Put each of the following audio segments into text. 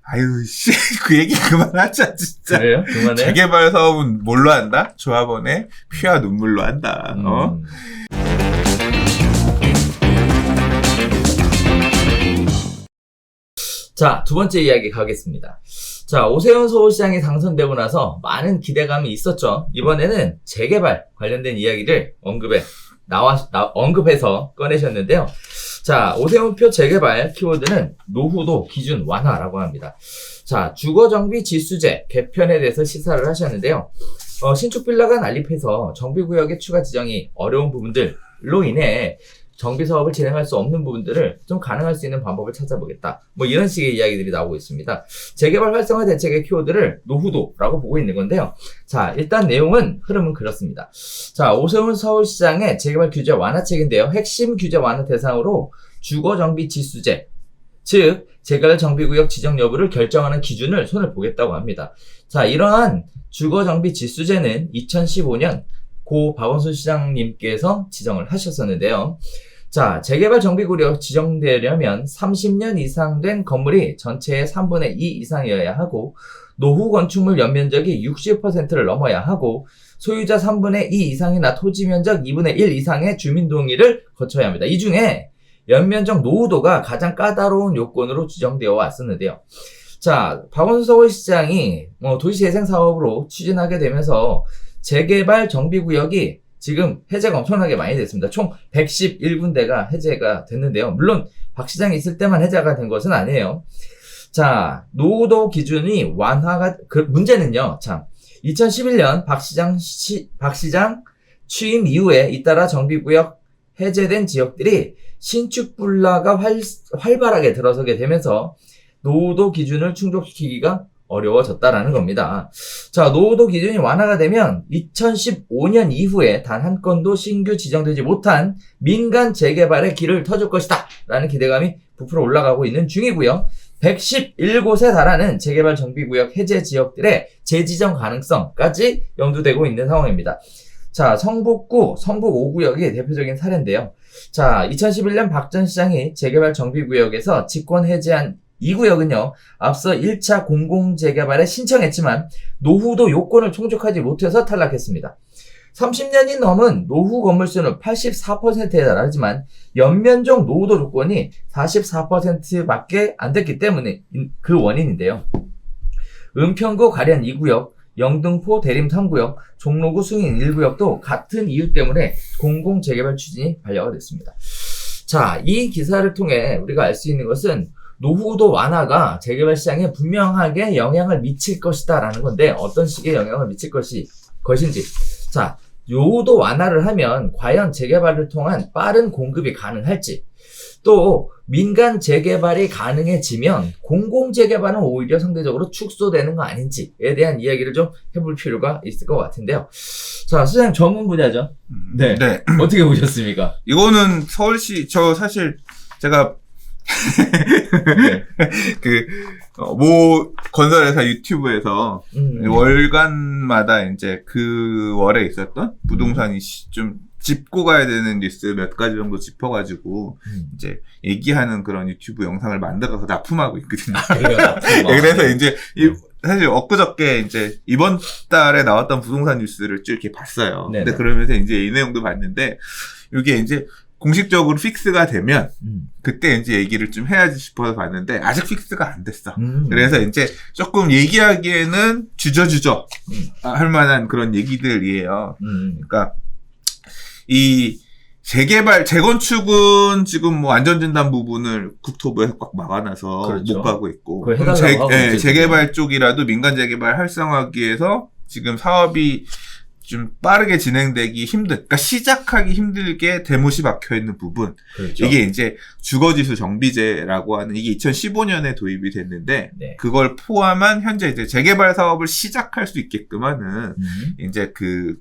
아유, 씨, 그 얘기 그만하자, 진짜. 그래요? 그만해? 재개발 사업은 뭘로 한다? 조합원의 피와 눈물로 한다. 자, 두 번째 이야기 가겠습니다. 자, 오세훈 서울시장이 당선되고 나서 많은 기대감이 있었죠. 이번에는 재개발 관련된 이야기를 언급해서 꺼내셨는데요. 자, 오세훈표 재개발 키워드는 노후도 기준 완화라고 합니다. 자, 주거정비 지수제 개편에 대해서 시사를 하셨는데요. 신축 빌라가 난립해서 정비구역의 추가 지정이 어려운 부분들로 인해 정비 사업을 진행할 수 없는 부분들을 좀 가능할 수 있는 방법을 찾아보겠다. 뭐 이런 식의 이야기들이 나오고 있습니다. 재개발 활성화 대책의 키워드를 노후도라고 보고 있는 건데요. 자, 일단 흐름은 그렇습니다. 자, 오세훈 서울시장의 재개발 규제 완화책인데요. 핵심 규제 완화 대상으로 주거정비 지수제, 즉 재개발 정비구역 지정 여부를 결정하는 기준을 손을 보겠다고 합니다. 자, 이러한 주거정비 지수제는 2015년 고 박원순 시장님께서 지정을 하셨었는데요. 자, 재개발 정비구역 지정되려면 30년 이상 된 건물이 전체의 3분의 2 이상이어야 하고 노후 건축물 연면적이 60%를 넘어야 하고 소유자 3분의 2 이상이나 토지 면적 2분의 1 이상의 주민 동의를 거쳐야 합니다. 이 중에 연면적 노후도가 가장 까다로운 요건으로 지정되어 왔었는데요. 자, 박원순 서울시장이 도시재생 사업으로 추진하게 되면서 재개발 정비구역이 지금 해제가 엄청나게 많이 됐습니다. 총 111군데가 해제가 됐는데요. 물론 박 시장이 있을 때만 해제가 된 것은 아니에요. 자, 노후도 기준이 완화가, 문제는요, 참, 2011년 박 시장 취임 이후에 잇따라 정비구역 해제된 지역들이 신축 분라가 활발하게 들어서게 되면서 노후도 기준을 충족시키기가 어려워졌다라는 겁니다. 자, 노후도 기준이 완화가 되면 2015년 이후에 단 한 건도 신규 지정되지 못한 민간 재개발의 길을 터줄 것이다 라는 기대감이 부풀어 올라가고 있는 중이고요. 111곳에 달하는 재개발 정비구역 해제 지역들의 재지정 가능성까지 염두되고 있는 상황입니다. 자, 성북구, 성북 5구역이 대표적인 사례인데요. 자, 2011년 박 전 시장이 재개발 정비구역에서 직권 해제한 이 구역은요, 앞서 1차 공공재개발에 신청했지만 노후도 요건을 충족하지 못해서 탈락했습니다. 30년이 넘은 노후 건물수는 84%에 달하지만 연면적 노후도 조건이 44%밖에 안 됐기 때문에 그 원인인데요. 은평구 가련 2구역, 영등포 대림 3구역, 종로구 승인 1구역도 같은 이유 때문에 공공재개발 추진이 반려가 됐습니다. 자, 이 기사를 통해 우리가 알 수 있는 것은 노후도 완화가 재개발 시장에 분명하게 영향을 미칠 것이다 라는 건데 어떤 식의 영향을 미칠 것인지 자, 노후도 완화를 하면 과연 재개발을 통한 빠른 공급이 가능할지 또 민간 재개발이 가능해지면 공공재개발은 오히려 상대적으로 축소되는 거 아닌지에 대한 이야기를 좀 해볼 필요가 있을 것 같은데요. 자, 시장 전문 분야죠. 네. 어떻게 보셨습니까? 이거는 서울시, 사실 제가 모 건설회사 유튜브에서 월간마다 이제 그 월에 있었던 부동산이 좀 짚고 가야 되는 뉴스 몇 가지 정도 짚어가지고 이제 얘기하는 그런 유튜브 영상을 만들어서 납품하고 있거든요. 그래서 이제 사실 엊그저께 이제 이번 달에 나왔던 부동산 뉴스를 쭉 이렇게 봤어요. 근데 그러면서 이제 이 내용도 봤는데 이게 이제 공식적으로 픽스가 되면 그때 이제 얘기를 좀 해야지 싶어서 봤는데 아직 픽스가 안 됐어. 그래서 이제 조금 얘기하기에는 주저주저 할 만한 그런 얘기들이에요. 그러니까 이 재건축은 지금 뭐 안전진단 부분을 국토부에서 꽉 막아놔서 그렇죠. 못 가고 있고 재개발 쪽이라도 민간 재개발 활성화하기 위해서 지금 사업이 좀 빠르게 진행되기 그러니까 시작하기 힘들게 대못이 박혀있는 부분. 그렇죠. 이게 이제 주거지수 정비제라고 하는 이게 2015년에 도입이 됐는데, 그걸 포함한 현재 이제 재개발 사업을 시작할 수 있게끔 하는, 이제 그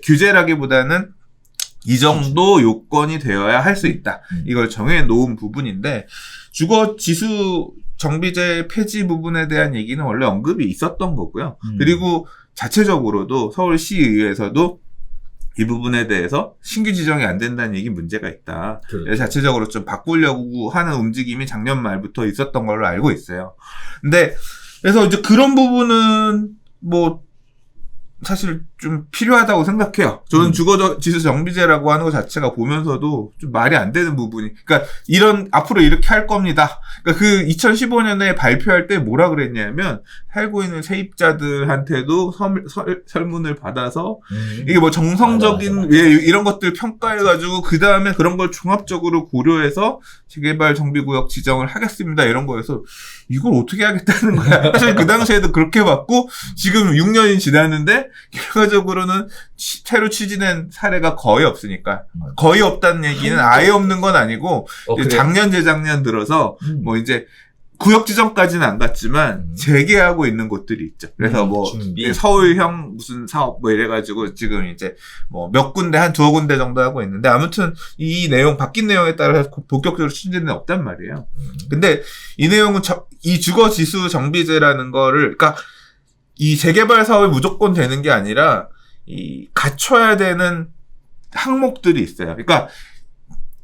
규제라기보다는 이 정도 요건이 되어야 할 수 있다. 이걸 정해놓은 부분인데, 주거지수 정비제 폐지 부분에 대한 얘기는 원래 언급이 있었던 거고요. 그리고 자체적으로도 서울시의회에서도 이 부분에 대해서 신규 지정이 안 된다는 얘기 문제가 있다. 그렇죠. 자체적으로 좀 바꾸려고 하는 움직임이 작년 말부터 있었던 걸로 알고 있어요. 근데 그래서 이제 그런 부분은 뭐 사실 좀 필요하다고 생각해요. 저는 주거지수 정비제라고 하는 것 자체가 보면서도 좀 말이 안 되는 부분이. 그러니까 앞으로 이렇게 할 겁니다. 그러니까 그 2015년에 발표할 때 뭐라 그랬냐면 살고 있는 세입자들한테도 설문을 받아서 이게 뭐 정성적인 맞아. 이런 것들 평가해가지고 그 다음에 그런 걸 종합적으로 고려해서 재개발 정비구역 지정을 하겠습니다. 이런 거여서 이걸 어떻게 하겠다는 거야. 사실 그 당시에도 그렇게 봤고 지금 6년이 지났는데 결과적으로는 새로 추진된 사례가 거의 없으니까 거의 없다는 얘기는 아예 없는 건 아니고 작년 재작년 들어서 뭐 이제 구역 지정까지는 안 갔지만 재개하고 있는 곳들이 있죠. 그래서 뭐 준비. 서울형 무슨 사업 뭐 이래가지고 지금 이제 뭐 몇 군데 한 두어 군데 정도 하고 있는데 아무튼 이 내용 바뀐 내용에 따라서 본격적으로 추진되는 데 없단 말이에요. 근데 이 내용은 이 주거지수 정비제라는 거를 그러니까 이 재개발 사업이 무조건 되는 게 아니라 이 갖춰야 되는 항목들이 있어요. 그러니까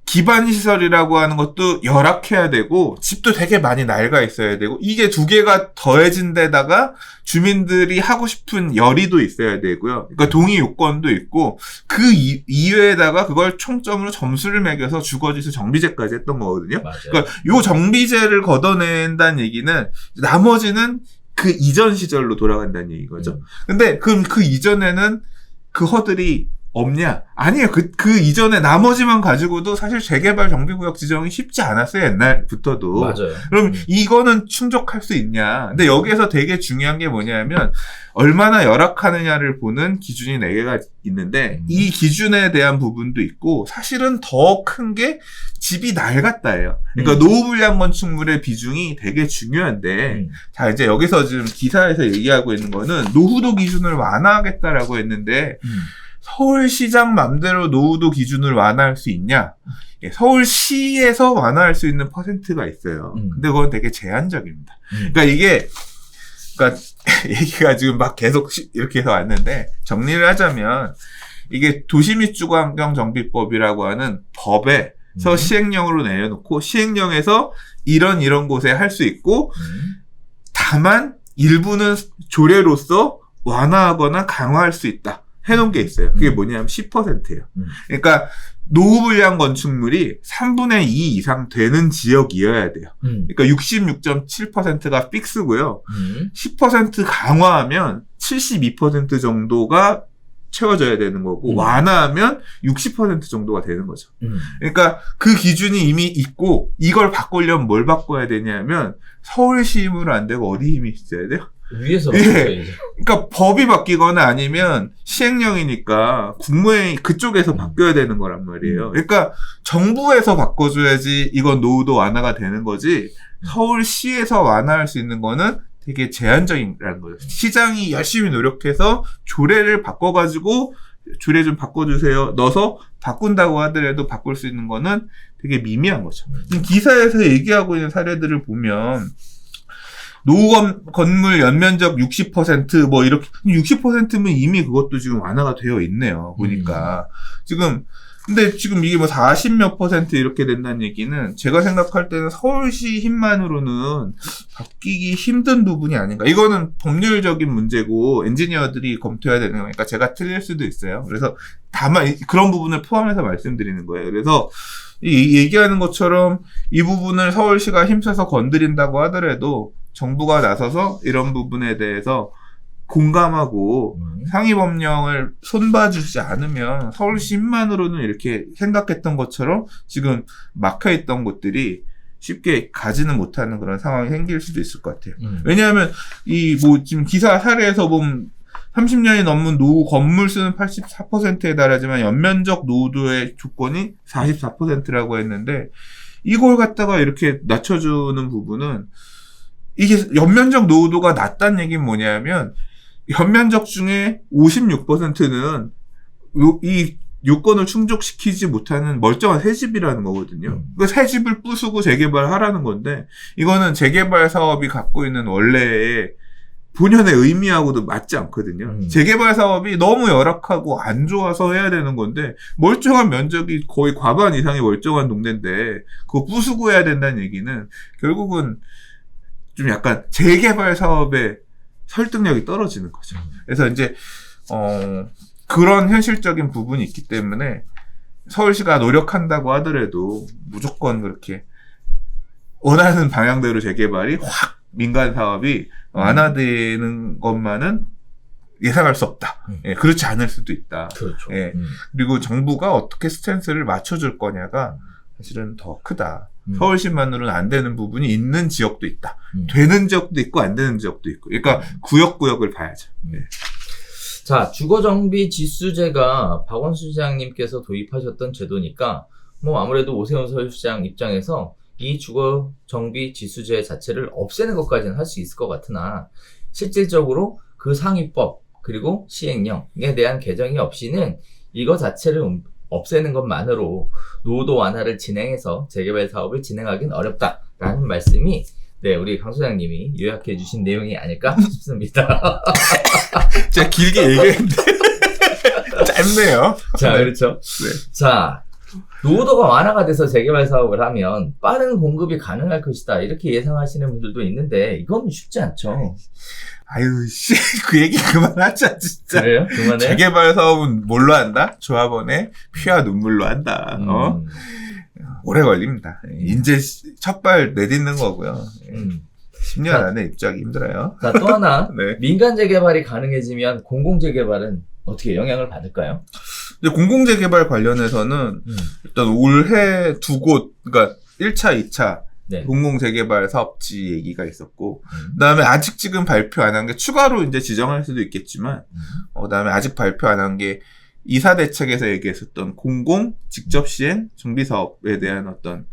기반 시설이라고 하는 것도 열악해야 되고 집도 되게 많이 낡아 있어야 되고 이게 두 개가 더해진 데다가 주민들이 하고 싶은 열의도 있어야 되고요. 그러니까 동의 요건도 있고 그 이외에다가 그걸 총점으로 점수를 매겨서 주거지수 정비제까지 했던 거거든요. 맞아요. 그러니까 요 정비제를 걷어낸다는 얘기는 나머지는 그 이전 시절로 돌아간다는 얘기거죠. 근데 그럼 그 이전에는 그 허들이 없냐? 아니에요. 그 이전에 나머지만 가지고도 사실 재개발 정비구역 지정이 쉽지 않았어요. 옛날부터도. 맞아요. 그럼 이거는 충족할 수 있냐? 근데 여기에서 되게 중요한 게 뭐냐면 얼마나 열악하느냐를 보는 기준이 4개가 있는데 이 기준에 대한 부분도 있고 사실은 더 큰 게 집이 낡았다예요. 그러니까 노후불량 건축물의 비중이 되게 중요한데 자 이제 여기서 지금 기사에서 얘기하고 있는 거는 노후도 기준을 완화하겠다라고 했는데 서울시장 맘대로 노후도 기준을 완화할 수 있냐? 서울시에서 완화할 수 있는 퍼센트가 있어요. 근데 그건 되게 제한적입니다. 그러니까 그러니까 얘기가 지금 막 계속 이렇게 해서 왔는데 정리를 하자면 이게 도시 및 주거환경 정비법이라고 하는 법에서 시행령으로 내려놓고 시행령에서 이런 곳에 할 수 있고 다만 일부는 조례로서 완화하거나 강화할 수 있다. 해놓은 게 있어요. 그게 뭐냐면 10%예요. 그러니까 노후불량 건축물이 3분의 2 이상 되는 지역이어야 돼요. 그러니까 66.7%가 픽스고요. 10% 강화하면 72% 정도가 채워져야 되는 거고 완화하면 60% 정도가 되는 거죠. 그러니까 그 기준이 이미 있고 이걸 바꾸려면 뭘 바꿔야 되냐면 서울시 힘으로 안 되고 어디 힘이 있어야 돼요? 위에서 예. 그러니까 법이 바뀌거나 아니면 시행령이니까 국무회의 그쪽에서 바뀌어야 되는 거란 말이에요. 그러니까 정부에서 바꿔줘야지 이건 노후도 완화가 되는 거지 서울시에서 완화할 수 있는 거는 되게 제한적이라는 거예요. 시장이 열심히 노력해서 조례를 바꿔가지고 조례 좀 바꿔주세요. 넣어서 바꾼다고 하더라도 바꿀 수 있는 거는 되게 미미한 거죠. 기사에서 얘기하고 있는 사례들을 보면 노후 건물 연면적 60% 뭐 이렇게 60%면 이미 그것도 지금 완화가 되어 있네요. 보니까 지금 근데 지금 이게 뭐 40몇 % 이렇게 된다는 얘기는 제가 생각할 때는 서울시 힘만으로는 바뀌기 힘든 부분이 아닌가. 이거는 법률적인 문제고 엔지니어들이 검토해야 되는 거니까 제가 틀릴 수도 있어요. 그래서 다만 그런 부분을 포함해서 말씀드리는 거예요. 그래서 이 얘기하는 것처럼 이 부분을 서울시가 힘써서 건드린다고 하더라도 정부가 나서서 이런 부분에 대해서 공감하고 상위 법령을 손봐주지 않으면 서울시 힘만으로는 이렇게 생각했던 것처럼 지금 막혀있던 곳들이 쉽게 가지는 못하는 그런 상황이 생길 수도 있을 것 같아요. 왜냐하면 지금 기사 사례에서 보면 30년이 넘은 노후 건물 수는 84%에 달하지만 연면적 노후도의 조건이 44%라고 했는데 이걸 갖다가 이렇게 낮춰주는 부분은 이게 연면적 노후도가 낮다는 얘기는 뭐냐면 연면적 중에 56%는 이 요건을 충족시키지 못하는 멀쩡한 새 집이라는 거거든요. 그 새 집을 부수고 재개발하라는 건데 이거는 재개발 사업이 갖고 있는 원래의 본연의 의미하고도 맞지 않거든요. 재개발 사업이 너무 열악하고 안 좋아서 해야 되는 건데 멀쩡한 면적이 거의 과반 이상이 멀쩡한 동네인데 그거 부수고 해야 된다는 얘기는 결국은 좀 약간 재개발 사업의 설득력이 떨어지는 거죠. 그래서 이제 그런 현실적인 부분이 있기 때문에 서울시가 노력한다고 하더라도 무조건 그렇게 원하는 방향대로 재개발이 확 민간 사업이 완화되는 것만은 예상할 수 없다. 예, 그렇지 않을 수도 있다. 그렇죠. 예, 그리고 정부가 어떻게 스탠스를 맞춰줄 거냐가 사실은 더 크다. 서울시만으로는 안 되는 부분이 있는 지역도 있다. 되는 지역도 있고 안 되는 지역도 있고. 그러니까 구역구역을 봐야죠. 예. 자, 주거정비 지수제가 박원순 시장님께서 도입하셨던 제도니까 뭐 아무래도 오세훈 서울시장 입장에서 이 주거정비 지수제 자체를 없애는 것까지는 할 수 있을 것 같으나 실질적으로 그 상위법 그리고 시행령에 대한 개정이 없이는 이거 자체를 없애는 것만으로 노후도 완화를 진행해서 재개발 사업을 진행하기는 어렵다라는 말씀이 네, 우리 강 소장님이 요약해 주신 내용이 아닐까 싶습니다. 제가 길게 얘기했는데 짧네요. 자, 네. 그렇죠. 네. 자, 노후도가 완화가 돼서 재개발 사업을 하면 빠른 공급이 가능할 것이다. 이렇게 예상하시는 분들도 있는데 이건 쉽지 않죠. 아유, 씨, 그 얘기 그만하자, 진짜. 그래요? 그만해? 재개발 사업은 뭘로 한다? 조합원의 피와 눈물로 한다. 오래 걸립니다. 이제 첫발 내딛는 거고요. 10년 안에 입주하기 힘들어요. 자, 또 하나. 네. 민간 재개발이 가능해지면 공공 재개발은 어떻게 영향을 받을까요? 근데 공공재개발 관련해서는 일단 올해 두 곳, 그러니까 1차, 2차 네. 공공재개발 사업지 얘기가 있었고, 그 다음에 아직 지금 발표 안 한 게 추가로 이제 지정할 수도 있겠지만, 그 다음에 아직 발표 안 한 게 이사 대책에서 얘기했었던 공공 직접 시행 정비 사업에 대한 어떤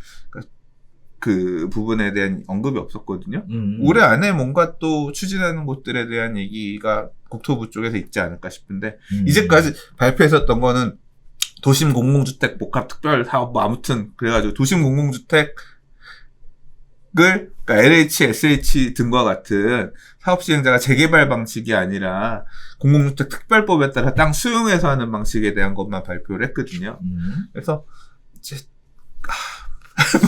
그 부분에 대한 언급이 없었거든요. 올해 안에 뭔가 또 추진하는 곳들에 대한 얘기가 국토부 쪽에서 있지 않을까 싶은데 이제까지 발표했었던 거는 도심 공공주택 복합 특별 사업 뭐 아무튼 그래가지고 도심 공공주택을 그러니까 LH, SH 등과 같은 사업 시행자가 재개발 방식이 아니라 공공주택 특별법에 따라 땅 수용해서 하는 방식에 대한 것만 발표를 했거든요. 그래서 이제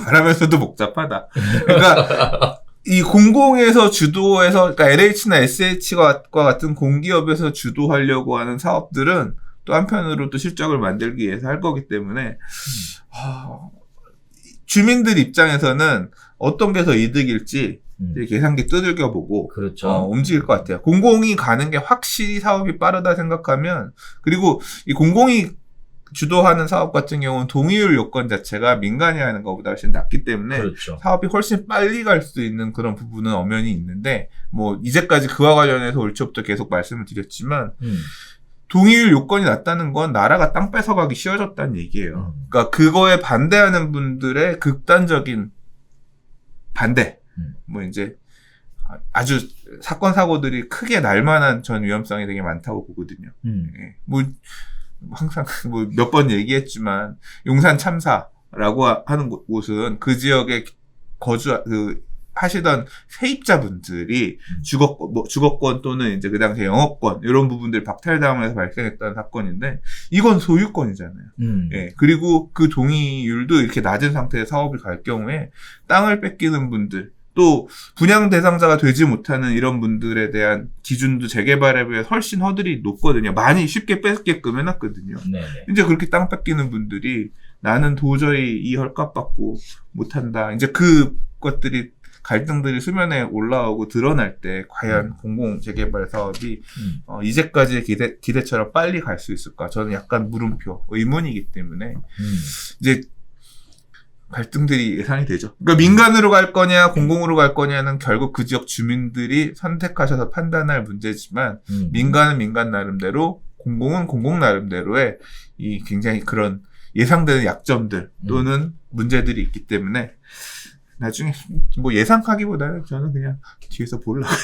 말하면서도 복잡하다. 그러니까 이 공공에서 주도해서 그러니까 LH나 SH과 같은 공기업에서 주도하려고 하는 사업들은 또 한편으로 또 실적을 만들기 위해서 할 거기 때문에 주민들 입장에서는 어떤 게 더 이득일지 계산기 두들겨 보고 그렇죠. 움직일 것 같아요. 공공이 가는 게 확실히 사업이 빠르다 생각하면 그리고 이 공공이 주도하는 사업 같은 경우는 동의율 요건 자체가 민간이 하는 것보다 훨씬 낮기 때문에 그렇죠. 사업이 훨씬 빨리 갈 수 있는 그런 부분은 엄연히 있는데 뭐 이제까지 그와 관련해서 올 초부터 계속 말씀을 드렸지만 동의율 요건이 낮다는 건 나라가 땅 뺏어가기 쉬워졌다는 얘기예요. 그러니까 그거에 반대하는 분들의 극단적인 반대. 뭐 이제 아주 사건 사고들이 크게 날 만한 전 위험성이 되게 많다고 보거든요. 예. 뭐 항상 뭐 몇 번 얘기했지만 용산 참사라고 하는 곳은 그 지역에 하시던 세입자분들이 주거권 또는 이제 그 당시에 영업권 이런 부분들 박탈당하면서 발생했던 사건인데 이건 소유권이잖아요. 예. 그리고 그 동의율도 이렇게 낮은 상태의 사업을 갈 경우에 땅을 뺏기는 분들 또 분양 대상자가 되지 못하는 이런 분들에 대한 기준도 재개발에 비해 훨씬 허들이 높거든요. 많이 쉽게 뺏게끔 해놨거든요. 네네. 이제 그렇게 땅 뺏기는 분들이 나는 도저히 이 헐값 받고 못한다. 이제 그 것들이 갈등들이 수면에 올라오고 드러날 때 과연 공공 재개발 사업이 이제까지의 기대처럼 빨리 갈 수 있을까? 저는 약간 물음표, 의문이기 때문에 이제 갈등들이 예상이 되죠. 그러니까 민간으로 갈 거냐, 공공으로 갈 거냐는 결국 그 지역 주민들이 선택하셔서 판단할 문제지만 민간은 민간 나름대로, 공공은 공공 나름대로의 이 굉장히 그런 예상되는 약점들 또는 문제들이 있기 때문에 나중에 뭐 예상하기보다는 저는 그냥 뒤에서 보려고요.